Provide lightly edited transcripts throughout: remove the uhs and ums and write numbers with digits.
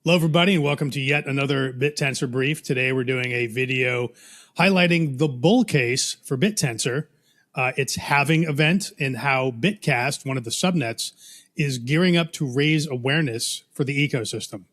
Hello, everybody, and welcome to yet another Bittensor brief. Today, we're doing a video highlighting the bull case for Bittensor, its halving event, and how Bitcast, one of the subnets, is gearing up to raise awareness for the ecosystem.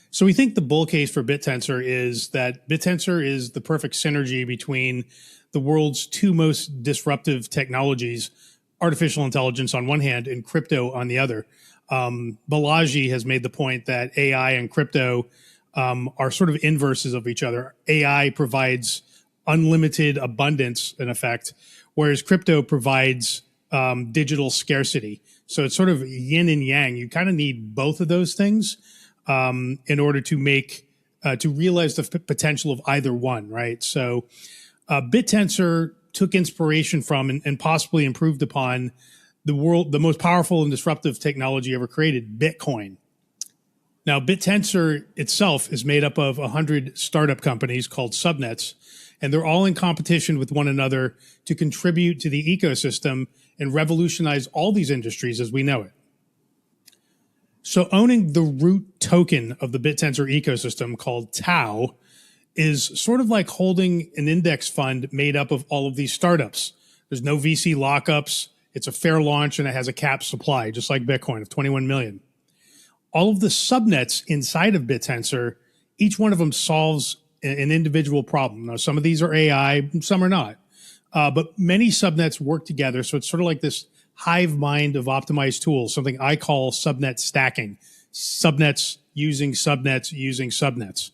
So we think the bull case for Bittensor is that Bittensor is the perfect synergy between the world's two most disruptive technologies, artificial intelligence on one hand and crypto on the other. Balaji has made the point that AI and crypto are sort of inverses of each other. AI provides unlimited abundance, in effect, whereas crypto provides digital scarcity. So it's sort of yin and yang. You kind of need both of those things in order to make to realize the potential of either one, right? So Bittensor took inspiration from and possibly improved upon the most powerful and disruptive technology ever created, Bitcoin. Now, Bittensor itself is made up of 100 startup companies called subnets, and they're all in competition with one another to contribute to the ecosystem and revolutionize all these industries as we know it. So owning the root token of the Bittensor ecosystem called TAO is sort of like holding an index fund made up of all of these startups. There's no VC lockups. It's a fair launch and it has a capped supply, just like Bitcoin of 21 million. All of the subnets inside of Bittensor, each one of them solves an individual problem. Now, some of these are AI, some are not. But many subnets work together. So it's sort of like this hive mind of optimized tools, something I call subnet stacking. Subnets using subnets using subnets.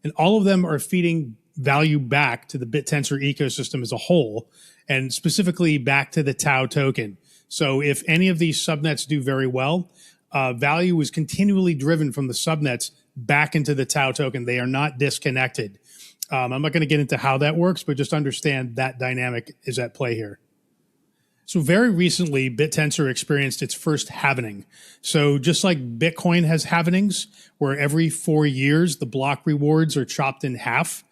And all of them are feeding value back to the Bittensor ecosystem as a whole, and specifically back to the TAO token. So if any of these subnets do very well, value is continually driven from the subnets back into the TAO token. They are not disconnected. I'm not going to get into how that works, but just understand that dynamic is at play here. So very recently, Bittensor experienced its first halvening. So just like Bitcoin has halvenings, where every 4 years the block rewards are chopped in half,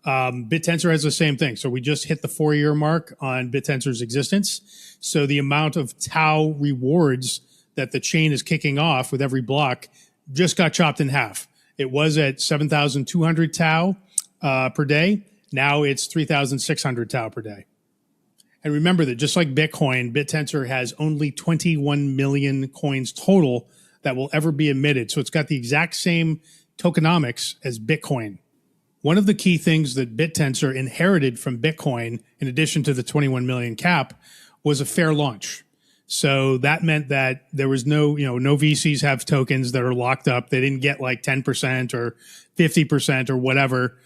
Bittensor has the same thing. So we just hit the 4-year mark on Bittensor's existence. So the amount of TAO rewards that the chain is kicking off with every block just got chopped in half. It was at 7,200 TAO per day. Now it's 3,600 TAO per day. And remember that just like Bitcoin, Bittensor has only 21 million coins total that will ever be emitted. So it's got the exact same tokenomics as Bitcoin. One of the key things that Bittensor inherited from Bitcoin, in addition to the 21 million cap, was a fair launch. So that meant that there was no VCs have tokens that are locked up. They didn't get like 10% or 50% or whatever,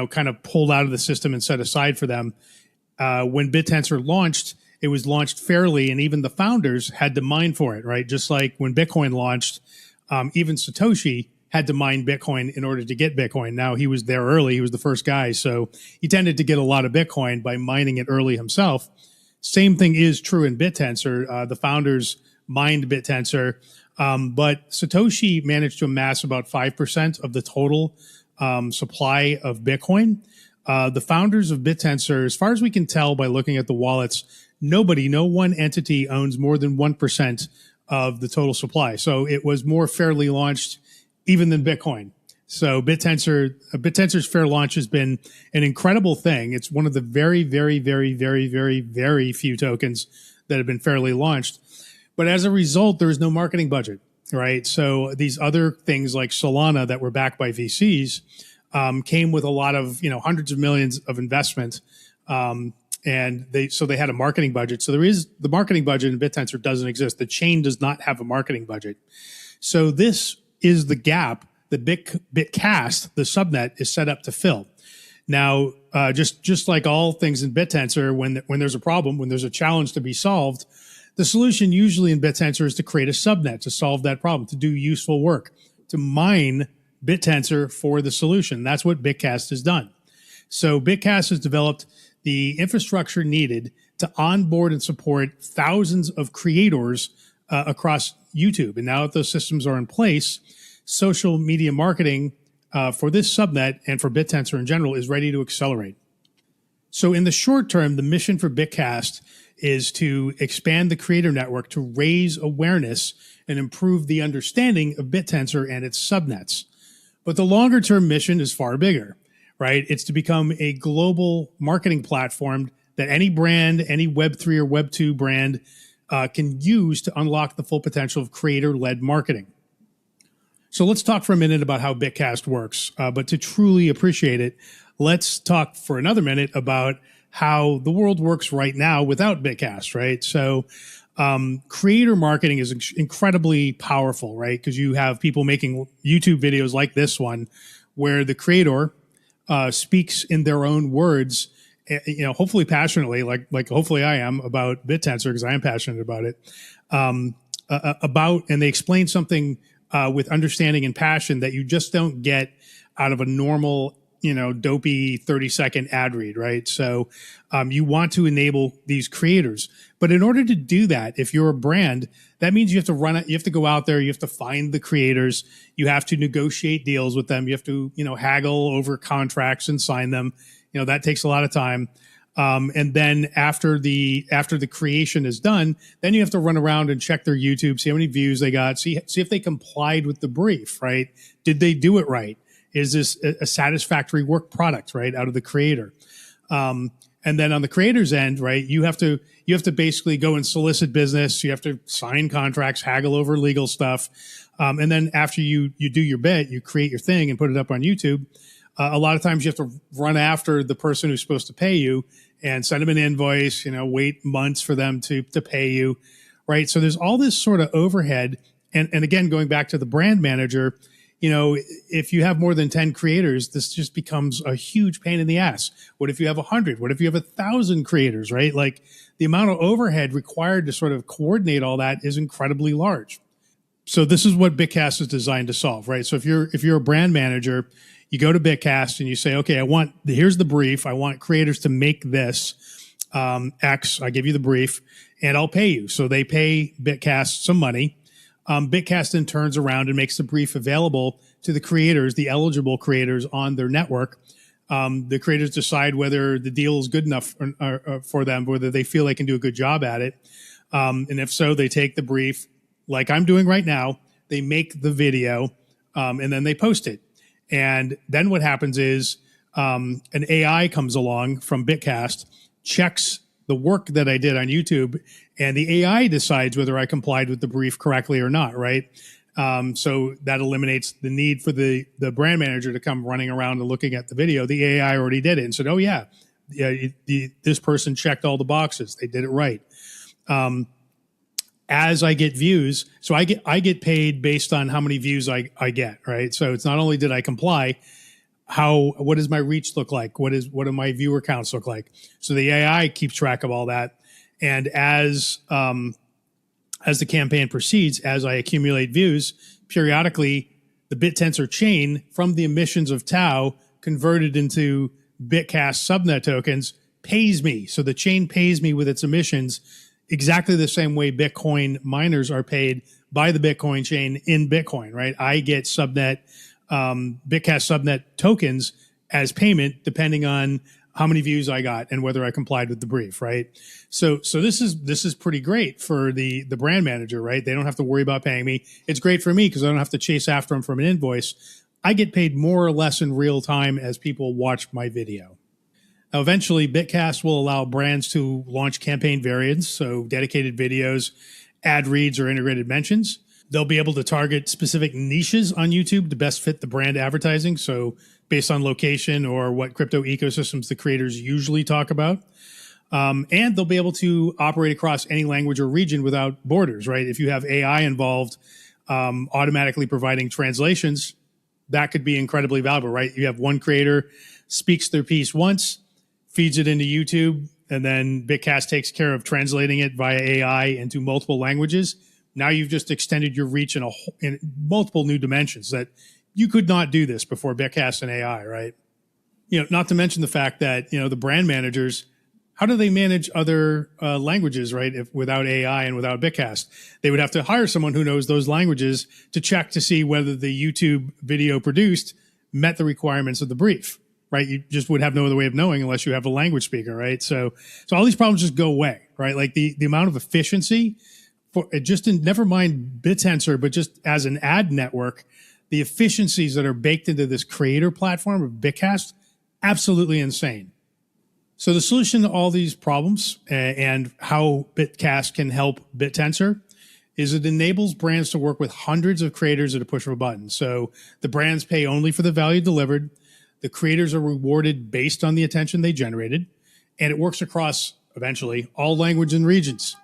kind of pulled out of the system and set aside for them. When Bittensor launched, it was launched fairly, and even the founders had to mine for it, right? Just like when Bitcoin launched, even Satoshi had to mine Bitcoin in order to get Bitcoin. Now, he was there early. He was the first guy. So he tended to get a lot of Bitcoin by mining it early himself. Same thing is true in Bittensor. The founders mined Bittensor, but Satoshi managed to amass about 5% of the total supply of Bitcoin. The founders of Bittensor, as far as we can tell by looking at the wallets, no one entity owns more than 1% of the total supply. So it was more fairly launched even than Bitcoin. So Bittensor's fair launch has been an incredible thing. It's one of the very, very, very, very, very, very few tokens that have been fairly launched. But as a result, there is no marketing budget, right? So these other things like Solana that were backed by VCs came with a lot of, hundreds of millions of investment. And they had a marketing budget. So the marketing budget in Bittensor doesn't exist. The chain does not have a marketing budget. So this is the gap that Bitcast, the subnet, is set up to fill. Now, just like all things in Bittensor, when there's a problem, when there's a challenge to be solved, the solution usually in Bittensor is to create a subnet to solve that problem, to do useful work, to mine Bittensor for the solution. That's what Bitcast has done. So Bitcast has developed the infrastructure needed to onboard and support thousands of creators across YouTube. And now that those systems are in place, social media marketing for this subnet and for Bittensor in general is ready to accelerate. So in the short term, the mission for Bitcast is to expand the creator network to raise awareness and improve the understanding of Bittensor and its subnets. But the longer term mission is far bigger, right? It's to become a global marketing platform that any brand, any Web3 or Web2 brand can use to unlock the full potential of creator-led marketing. So let's talk for a minute about how Bitcast works. But to truly appreciate it, let's talk for another minute about how the world works right now without Bitcast, right? So creator marketing is incredibly powerful, right? Because you have people making YouTube videos like this one where the creator speaks in their own words, hopefully passionately, like hopefully I am about Bittensor, because I am passionate about it, and they explain something with understanding and passion that you just don't get out of a normal, dopey 30-second ad read, right? So you want to enable these creators. But in order to do that, if you're a brand, that means you have to you have to go out there, you have to find the creators, you have to negotiate deals with them, you have to, haggle over contracts and sign them. That takes a lot of time. And then after the creation is done, then you have to run around and check their YouTube, see how many views they got, see if they complied with the brief, right? Did they do it right? Is this a satisfactory work product, right, out of the creator? And then on the creator's end, right, you have to basically go and solicit business. You have to sign contracts, haggle over legal stuff. And then after you do your bit, you create your thing and put it up on YouTube. A lot of times you have to run after the person who's supposed to pay you and send them an invoice, wait months for them to pay you, right? So there's all this sort of overhead. And again, going back to the brand manager, if you have more than 10 creators, this just becomes a huge pain in the ass. What if you have 100? What if you have 1,000 creators, right? Like the amount of overhead required to sort of coordinate all that is incredibly large. So this is what Bitcast is designed to solve, right? So if you're a brand manager, you go to Bitcast and you say, okay, here's the brief. I want creators to make this X. I give you the brief and I'll pay you. So they pay Bitcast some money. Bitcast then turns around and makes the brief available to the creators, the eligible creators on their network. The creators decide whether the deal is good enough for them, whether they feel they can do a good job at it. And if so, they take the brief like I'm doing right now. They make the video and then they post it. And then what happens is an AI comes along from Bitcast, checks the work that I did on YouTube, and the AI decides whether I complied with the brief correctly or not, right? So that eliminates the need for the brand manager to come running around and looking at the video. The AI already did it and said, oh, yeah, this person checked all the boxes. They did it right. As I get views, so I get paid based on how many views I get, right? So it's not only did I comply, what does my reach look like? What do my viewer counts look like? So the AI keeps track of all that. And as the campaign proceeds, as I accumulate views, periodically the Bittensor chain from the emissions of TAO converted into Bitcast subnet tokens pays me. So the chain pays me with its emissions exactly the same way Bitcoin miners are paid by the Bitcoin chain in Bitcoin, right? I get Bitcast subnet tokens as payment depending on how many views I got and whether I complied with the brief, right? So this is pretty great for the brand manager, right? They don't have to worry about paying me. It's great for me because I don't have to chase after them from an invoice. I get paid more or less in real time as people watch my video. Now, eventually, Bitcast will allow brands to launch campaign variants, so dedicated videos, ad reads, or integrated mentions. They'll be able to target specific niches on YouTube to best fit the brand advertising, so based on location or what crypto ecosystems the creators usually talk about. And they'll be able to operate across any language or region without borders, right? If you have AI involved, automatically providing translations, that could be incredibly valuable, right? You have one creator speaks their piece once, feeds it into YouTube, and then Bitcast takes care of translating it via AI into multiple languages. Now you've just extended your reach in multiple new dimensions that you could not do this before Bitcast and AI, right? Not to mention the fact that, the brand managers, how do they manage other languages, right? Without AI and without Bitcast, they would have to hire someone who knows those languages to check to see whether the YouTube video produced met the requirements of the brief. right? You just would have no other way of knowing unless you have a language speaker, right? So all these problems just go away, right? Like the amount of efficiency for just in, never mind Bittensor, but just as an ad network, the efficiencies that are baked into this creator platform of Bitcast, absolutely insane. So the solution to all these problems and how Bitcast can help Bittensor is it enables brands to work with hundreds of creators at a push of a button. So the brands pay only for the value delivered. The creators are rewarded based on the attention they generated, and it works across, eventually, all language and regions.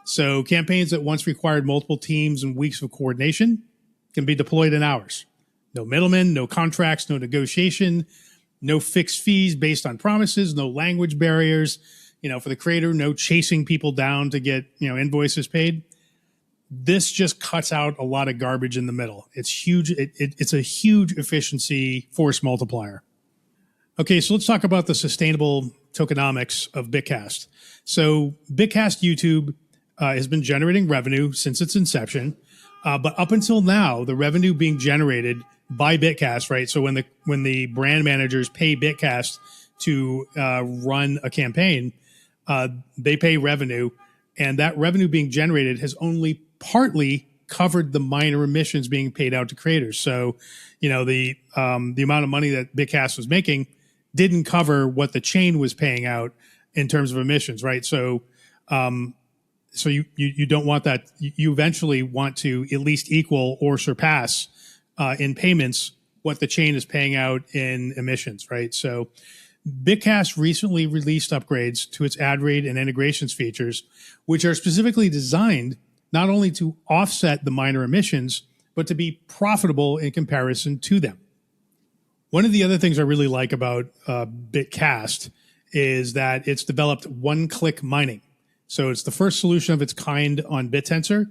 So campaigns that once required multiple teams and weeks of coordination can be deployed in hours. No middlemen, no contracts, no negotiation, no fixed fees based on promises, no language barriers. For the creator, no chasing people down to get, invoices paid. This just cuts out a lot of garbage in the middle. It's huge. It's a huge efficiency force multiplier. Okay, so let's talk about the sustainable tokenomics of Bitcast. So Bitcast YouTube has been generating revenue since its inception, but up until now, the revenue being generated by Bitcast, right? So when the brand managers pay Bitcast to run a campaign, they pay revenue, and that revenue being generated has only partly covered the minor emissions being paid out to creators. So, the amount of money that Bitcast was making didn't cover what the chain was paying out in terms of emissions, right? So, you don't want that. You eventually want to at least equal or surpass in payments what the chain is paying out in emissions, right? So, Bitcast recently released upgrades to its ad rate and integrations features, which are specifically designed not only to offset the minor emissions, but to be profitable in comparison to them. One of the other things I really like about Bitcast is that it's developed one-click mining. So it's the first solution of its kind on Bittensor,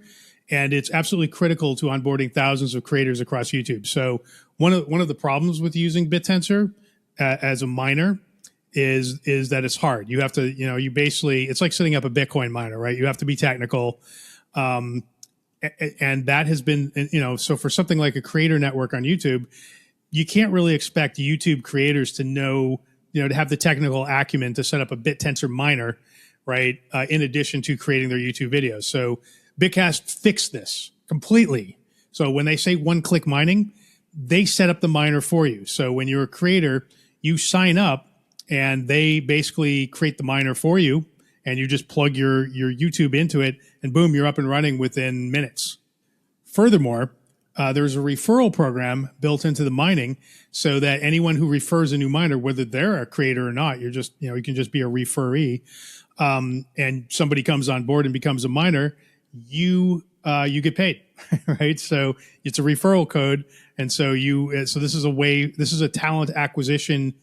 and it's absolutely critical to onboarding thousands of creators across YouTube. So one of the problems with using Bittensor as a miner is that it's hard. You have to, you basically, it's like setting up a Bitcoin miner, right? You have to be technical. And that has been, so for something like a creator network on YouTube, you can't really expect YouTube creators to know, to have the technical acumen to set up a Bittensor miner, right? In addition to creating their YouTube videos. So Bitcast fixed this completely. So when they say one-click mining, they set up the miner for you. So when you're a creator, you sign up and they basically create the miner for you, and you just plug your YouTube into it, and boom, you're up and running within minutes. Furthermore, there's a referral program built into the mining so that anyone who refers a new miner, whether they're a creator or not, you can just be a referee, and somebody comes on board and becomes a miner, you get paid, right? So it's a referral code, and so this is a talent acquisition,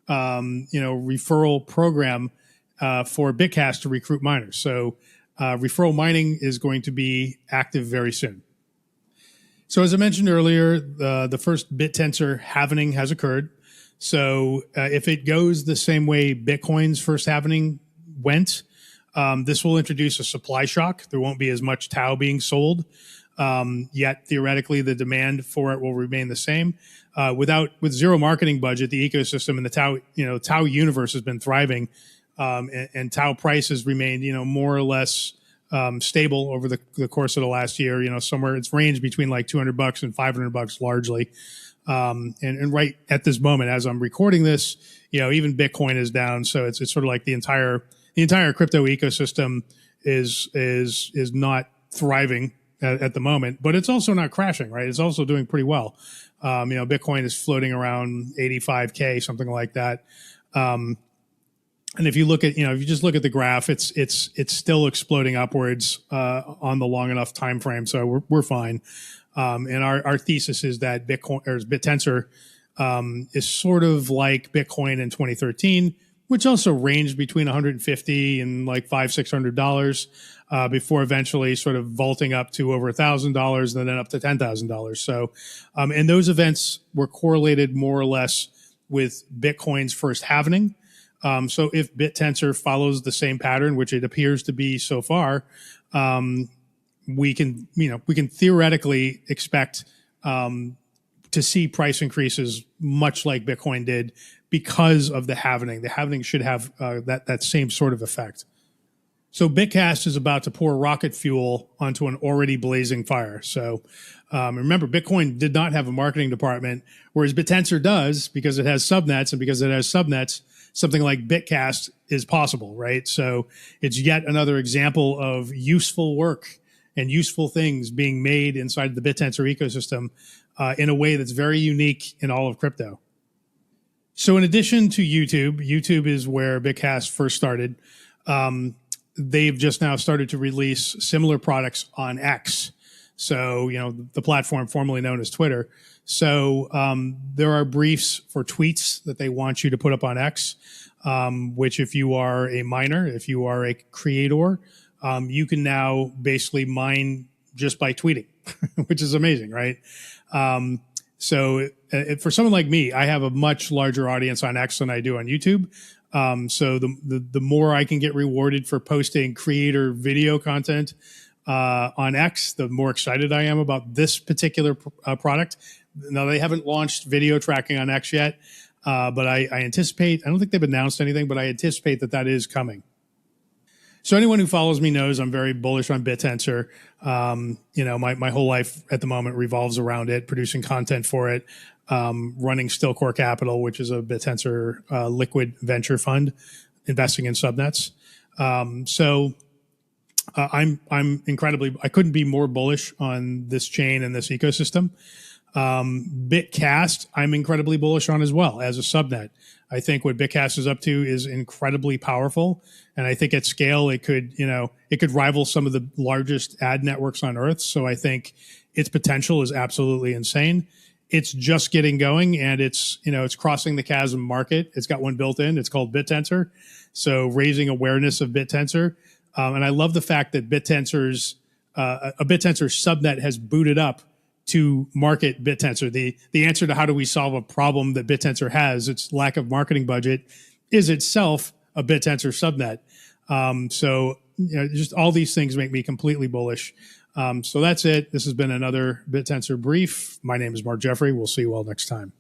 referral program for Bitcast to recruit miners. So referral mining is going to be active very soon. So as I mentioned earlier, the first Bittensor halving has occurred. So if it goes the same way Bitcoin's first halving went, this will introduce a supply shock. There won't be as much TAO being sold. Yet theoretically, the demand for it will remain the same. With zero marketing budget, the ecosystem and the TAO universe has been thriving. And TAO prices remained, more or less stable over the course of the last year. Somewhere it's ranged between like $200 and $500 largely. And right at this moment, as I'm recording this, even Bitcoin is down. So it's sort of like the entire crypto ecosystem is not thriving at the moment, but it's also not crashing, right? It's also doing pretty well. Bitcoin is floating around 85K, something like that. And if you look at, if you just look at the graph, it's still exploding upwards on the long enough time frame. So we're fine. And our thesis is that Bittensor is sort of like Bitcoin in 2013, which also ranged between $150 and like $500-$600 before eventually sort of vaulting up to over $1,000 and then up to $10,000. So, and those events were correlated more or less with Bitcoin's first halving. So if Bittensor follows the same pattern, which it appears to be so far, we can theoretically expect to to see price increases much like Bitcoin did because of the halving. The halving should have that same sort of effect. So Bitcast is about to pour rocket fuel onto an already blazing fire. So remember, Bitcoin did not have a marketing department, whereas Bittensor does because it has subnets, and because it has subnets, something like Bitcast is possible, right? So it's yet another example of useful work and useful things being made inside the Bittensor ecosystem in a way that's very unique in all of crypto. So in addition to YouTube is where Bitcast first started. They've just now started to release similar products on X. So, the platform formerly known as Twitter. So there are briefs for tweets that they want you to put up on X, which if you are a miner, if you are a creator, you can now basically mine just by tweeting, which is amazing, right? So for someone like me, I have a much larger audience on X than I do on YouTube. So the more I can get rewarded for posting creator video content on X, the more excited I am about this particular product. Now, they haven't launched video tracking on X yet, but I anticipate, I don't think they've announced anything, but I anticipate that is coming. So anyone who follows me knows I'm very bullish on Bittensor. My whole life at the moment revolves around it, producing content for it, running Stillcore Capital, which is a Bittensor liquid venture fund, investing in subnets. I couldn't be more bullish on this chain and this ecosystem. Bitcast, I'm incredibly bullish on as well as a subnet. I think what Bitcast is up to is incredibly powerful. And I think at scale, it could rival some of the largest ad networks on earth. So I think its potential is absolutely insane. It's just getting going, and it's crossing the chasm market. It's got one built in. It's called Bittensor. So raising awareness of Bittensor. And I love the fact that a Bittensor subnet has booted up to market Bittensor. The answer to how do we solve a problem that Bittensor has, its lack of marketing budget, is itself a Bittensor subnet. Just all these things make me completely bullish. So that's it. This has been another Bittensor brief. My name is Mark Jeffrey. We'll see you all next time.